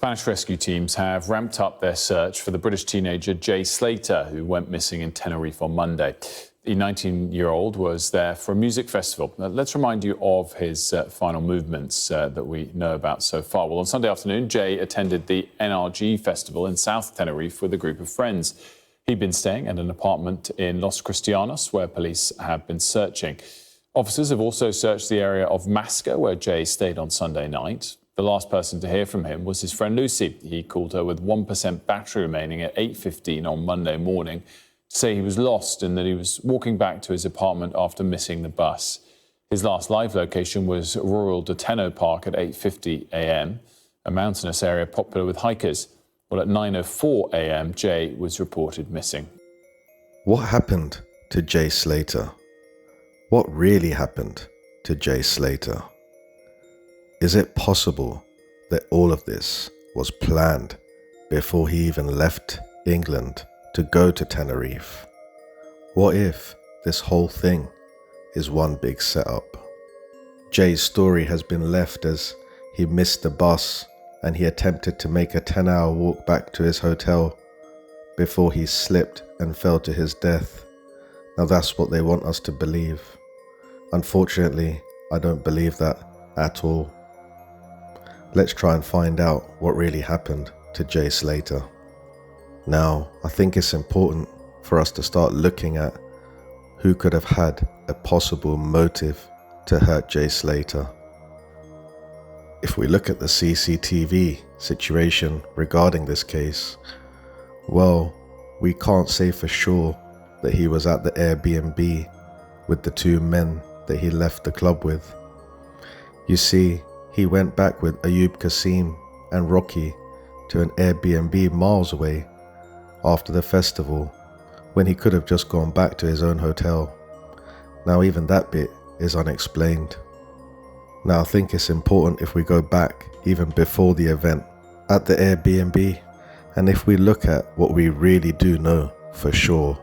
Spanish rescue teams have ramped up their search for the British teenager Jay Slater, who went missing in Tenerife on Monday. The 19-year-old was there for a music festival. Now, let's remind you of his final movements that we know about so far. Well, on Sunday afternoon, Jay attended the NRG festival in South Tenerife with a group of friends. He'd been staying at an apartment in Los Cristianos, where police have been searching. Officers have also searched the area of Masca, where Jay stayed on Sunday night. The last person to hear from him was his friend Lucy. He called her with 1% battery remaining at 8:15 on Monday morning to say he was lost and that he was walking back to his apartment after missing the bus. His last live location was Royal de Tenno Park at 8:50 a.m., a mountainous area popular with hikers. Well, at 9:04 a.m., Jay was reported missing. What happened to Jay Slater? What really happened to Jay Slater? Is it possible that all of this was planned before he even left England to go to Tenerife? What if this whole thing is one big setup? Jay's story has been left as he missed the bus and he attempted to make a 10-hour walk back to his hotel before he slipped and fell to his death. Now that's what they want us to believe. Unfortunately, I don't believe that at all. Let's try and find out what really happened to Jay Slater. Now, I think it's important for us to start looking at who could have had a possible motive to hurt Jay Slater. If we look at the CCTV situation regarding this case, well, we can't say for sure that he was at the Airbnb with the two men that he left the club with. You see, he went back with Ayub Kasim and Rocky to an Airbnb miles away after the festival when he could have just gone back to his own hotel. Now even that bit is unexplained. Now I think it's important if we go back even before the event at the Airbnb and if we look at what we really do know for sure.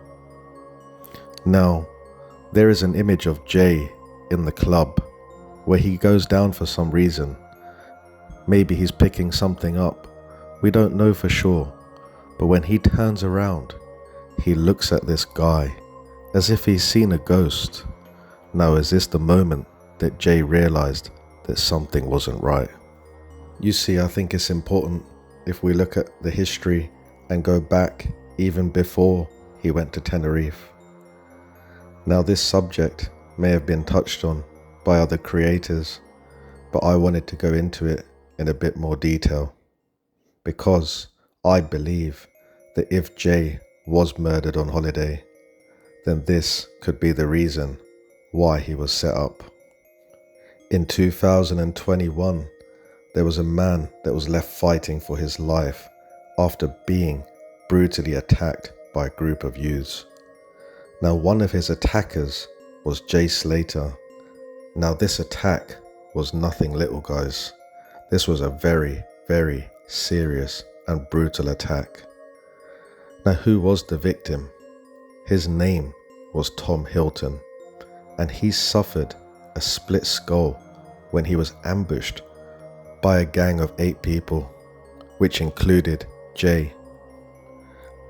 Now, there is an image of Jay in the club where he goes down for some reason. Maybe he's picking something up. We don't know for sure. But when he turns around, he looks at this guy as if he's seen a ghost. Now, is this the moment that Jay realized that something wasn't right? You see, I think it's important if we look at the history and go back even before he went to Tenerife. Now, this subject may have been touched on by other creators, but I wanted to go into it in a bit more detail because I believe that if Jay was murdered on holiday, then this could be the reason why he was set up. In 2021, there was a man that was left fighting for his life after being brutally attacked by a group of youths. Now, one of his attackers was Jay Slater. Now, this attack was nothing little, guys. This was a very, very serious and brutal attack. Now, who was the victim? His name was Tom Hilton, and he suffered a split skull when he was ambushed by a gang of 8 people, which included Jay.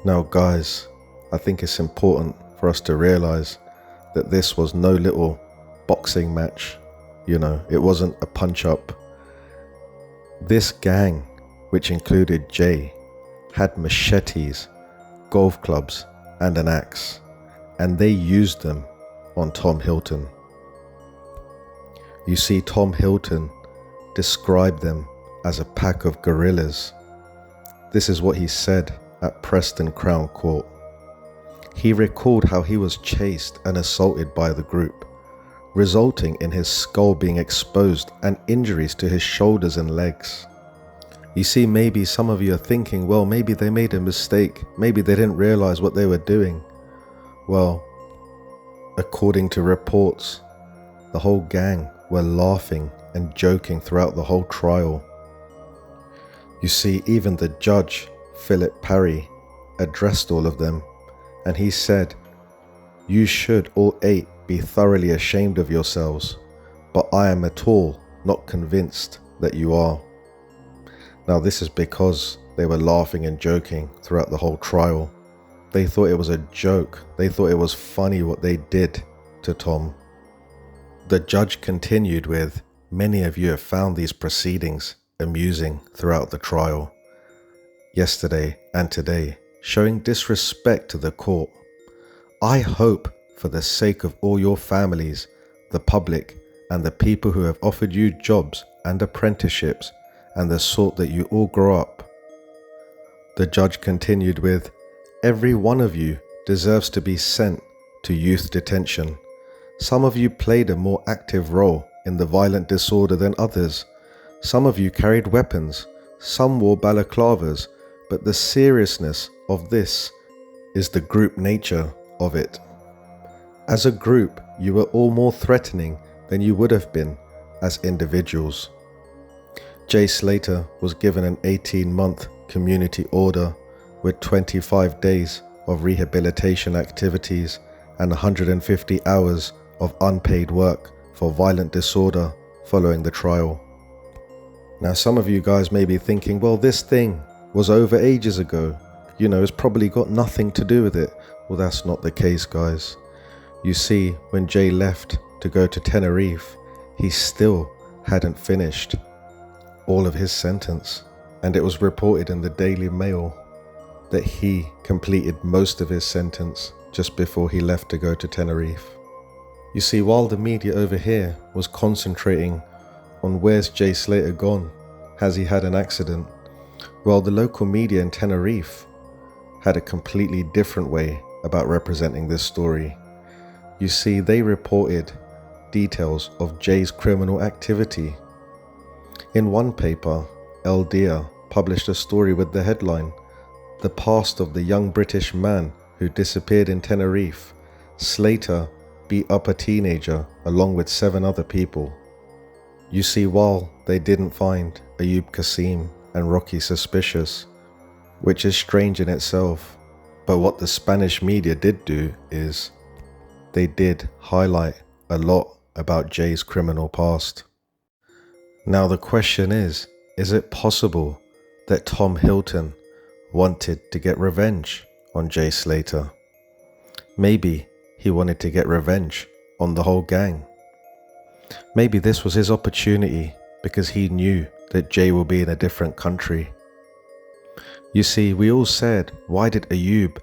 Now, guys, I think it's important for us to realize that this was no little boxing match. You know, it wasn't a punch-up. This gang, which included Jay, had machetes, golf clubs, and an axe, and they used them on Tom Hilton. You see, Tom Hilton described them as a pack of gorillas. This is what he said at Preston Crown Court. He recalled how he was chased and assaulted by the group, resulting in his skull being exposed and injuries to his shoulders and legs. You see, maybe some of you are thinking, well, maybe they made a mistake. Maybe they didn't realize what they were doing. Well, according to reports, the whole gang were laughing and joking throughout the whole trial. You see, even the judge, Philip Parry, addressed all of them, and he said, "You should all 8 be thoroughly ashamed of yourselves, but I am at all not convinced that you are." Now this is because they were laughing and joking throughout the whole trial. They thought it was a joke. They thought it was funny what they did to Tom. The judge continued with, "Many of you have found these proceedings amusing throughout the trial, yesterday and today, showing disrespect to the court. I hope, for the sake of all your families, the public, and the people who have offered you jobs and apprenticeships, and the sort that you all grow up." The judge continued with, "Every one of you deserves to be sent to youth detention. Some of you played a more active role in the violent disorder than others. Some of you carried weapons, some wore balaclavas, but the seriousness of this is the group nature of it. As a group, you were all more threatening than you would have been as individuals." Jay Slater was given an 18-month community order with 25 days of rehabilitation activities and 150 hours of unpaid work for violent disorder following the trial. Now some of you guys may be thinking, well, this thing was over ages ago. It's probably got nothing to do with it. Well, that's not the case, guys. You see, when Jay left to go to Tenerife, he still hadn't finished all of his sentence. And it was reported in the Daily Mail that he completed most of his sentence just before he left to go to Tenerife. You see, while the media over here was concentrating on where's Jay Slater gone, has he had an accident, well, the local media in Tenerife had a completely different way about representing this story. You see, they reported details of Jay's criminal activity. In one paper, El Dia published a story with the headline, "The Past of the Young British Man Who Disappeared in Tenerife. Slater beat up a teenager along with 7 other people." You see, while they didn't find Ayub Kasim and Rocky suspicious, which is strange in itself, but what the Spanish media did do is they did highlight a lot about Jay's criminal past. Now the question is it possible that Tom Hilton wanted to get revenge on Jay Slater? Maybe he wanted to get revenge on the whole gang. Maybe this was his opportunity because he knew that Jay will be in a different country. You see, we all said, why did Ayub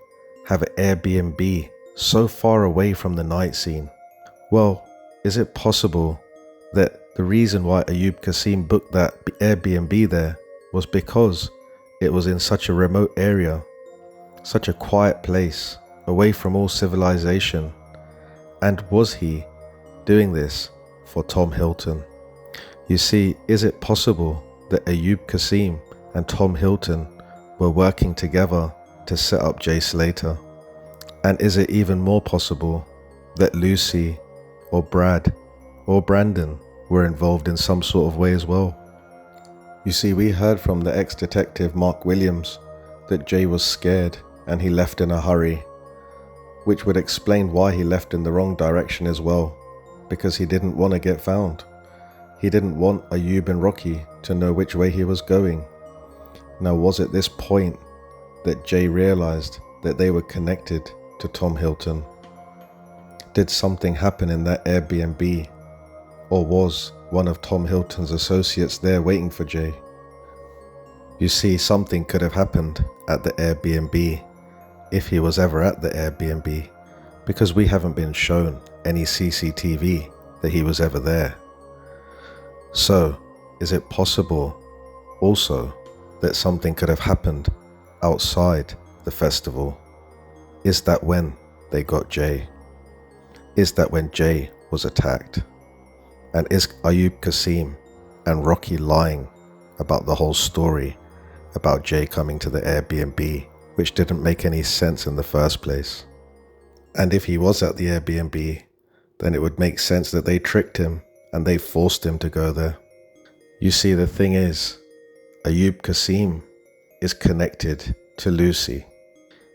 have an Airbnb so far away from the night scene? Well, is it possible that the reason why Ayub Kasim booked that Airbnb there was because it was in such a remote area, such a quiet place, away from all civilization? And was he doing this for Tom Hilton? You see, is it possible that Ayub Kasim and Tom Hilton were working together to set up Jay Slater? And is it even more possible that Lucy or Brad or Brandon were involved in some sort of way as well? You see, we heard from the ex-detective Mark Williams that Jay was scared and he left in a hurry, which would explain why he left in the wrong direction as well, because he didn't want to get found. He didn't want Ayub and Rocky to know which way he was going. Now, was it this point that Jay realized that they were connected to Tom Hilton? Did something happen in that Airbnb? Or was one of Tom Hilton's associates there waiting for Jay? You see, something could have happened at the Airbnb, if he was ever at the Airbnb, because we haven't been shown any CCTV that he was ever there. So, is it possible also that something could have happened outside the festival? Is that when they got Jay? Is that when Jay was attacked? And is Ayub Kasim and Rocky lying about the whole story about Jay coming to the Airbnb, which didn't make any sense in the first place? And if he was at the Airbnb, then it would make sense that they tricked him and they forced him to go there. You see, the thing is, Ayub Kasim is connected to Lucy.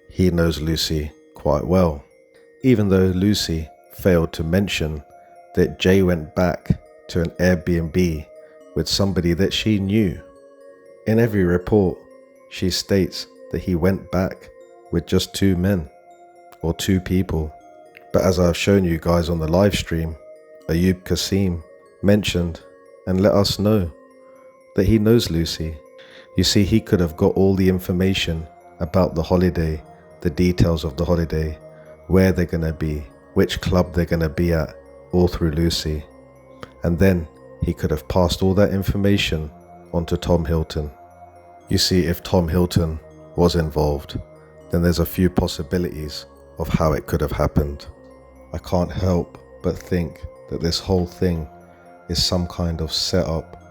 He knows Lucy quite well, even though Lucy failed to mention that Jay went back to an Airbnb with somebody that she knew. In every report, she states that he went back with just 2 men, or 2 people. But as I've shown you guys on the live stream, Ayub Kasim mentioned and let us know that he knows Lucy. You see, he could have got all the information about the holiday, the details of the holiday, where they're going to be, which club they're going to be at, all through Lucy. And then he could have passed all that information on to Tom Hilton. You see, if Tom Hilton was involved, then there's a few possibilities of how it could have happened. I can't help but think that this whole thing is some kind of setup